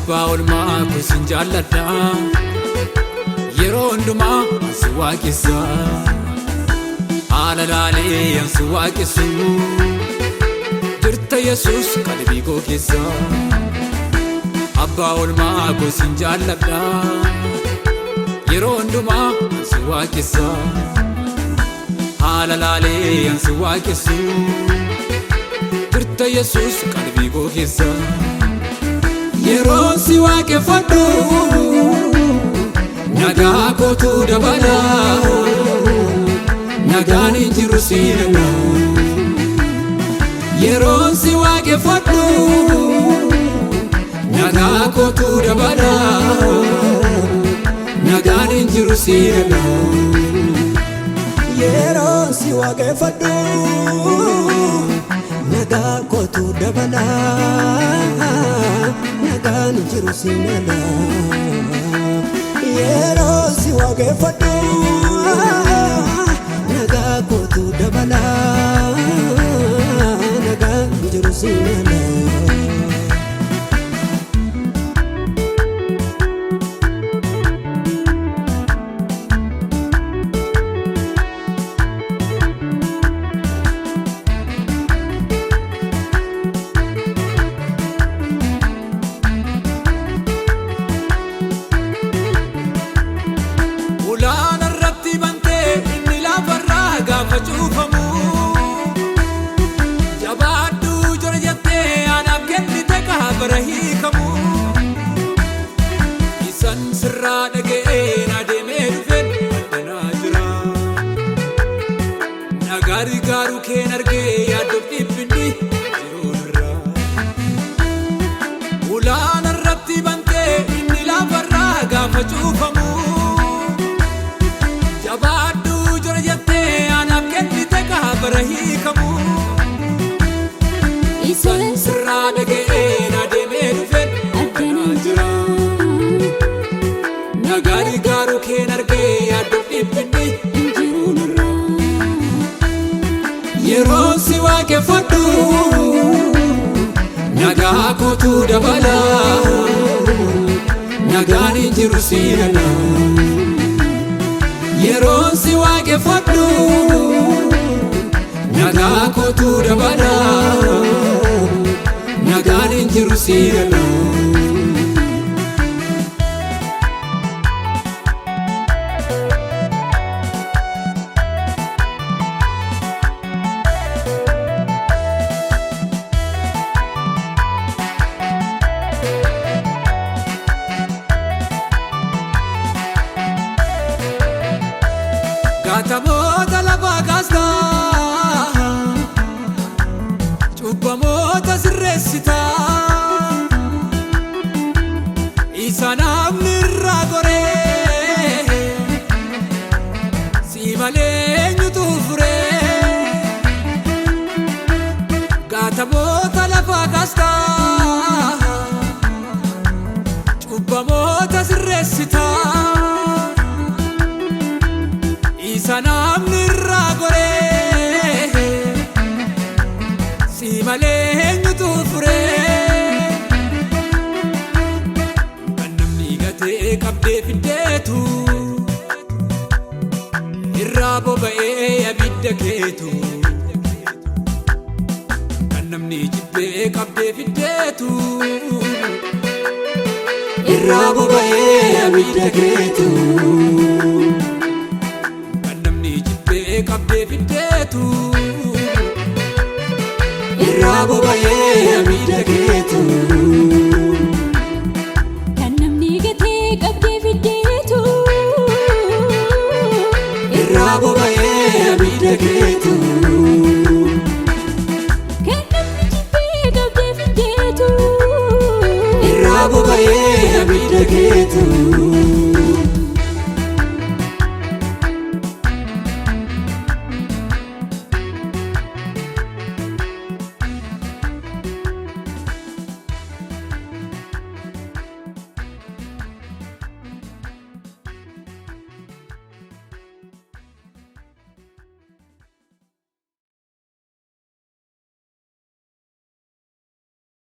Abbaa olmaa kuusin jaalladha yeroo hundumaa ansi waaqessa haala laalee ansi waaqessu jirta Yesuus qalbii koo keessa. Abbaa olmaa kuusin jaalladha yeroo hundumaa ansi waaqessa haala laalee ansi waaqessu jirta Yesuus qalbii koo keessa. Yeroo si waaqeffadhu nagaa kootu dabala nagaan hin jiru si dhala. Yeroo si waaqeffadhu nagaa kootu dabala nagaan hin jiru si dhala. Yeroo si waaqeffadhu nagaa kootu dabala nagaan hin jiru si dhala. Yeroo si waaqeffadhu nagaa kootu dabala nagaan hin jiru si dhala. Jabaadhu jala jettee anaaf kennite kaabara hiikamu isan sirraa dhaga'ee na deemee dhufeen addanaa jira. Nagaari gaaruu keen argee yaaddoof dhiphinni jiruunirraa ulaan irratti bantee inni lafarraa gaafa cuufamu. Jabaadhu jala jettee anaaf kennite kaabara hiikamu isan sirraa dhaga'ee na deemee dhufeen addanaa jira. Nagaari gaaruu keen argee yaaddoof dhiphinni jiruunirraa. Yeroo si waaqeffadhu nagaa kootu dabala nagaan hin jiru si dhala. Yeroo si waaqeffadhu nagaa kootu dabala nagaan hin jiru si dhala. Gaatamoota lafaa kaasta cubbamoota sirreessita isa namni irraa goree si malee eenyutu furee. Gaatamoota lafaa kaasta cubbamoota sirreessita isa namni irraa goree si malee eenyutu furee. Kan namni gatee qabdee fiddeetu irraa boba'ee abidda keetu. Kan namni jibbee qabdee fiddeetu irraa boba'ee abidda keetu. Qabdee fiddeetu irraa boba'ee abidda keetu. Kan namni gatee qabdee fiddeetu irraa boba'ee abidda keetu. Kan namni jibbee qabdee fiddeetu irraa boba'ee abidda keetu.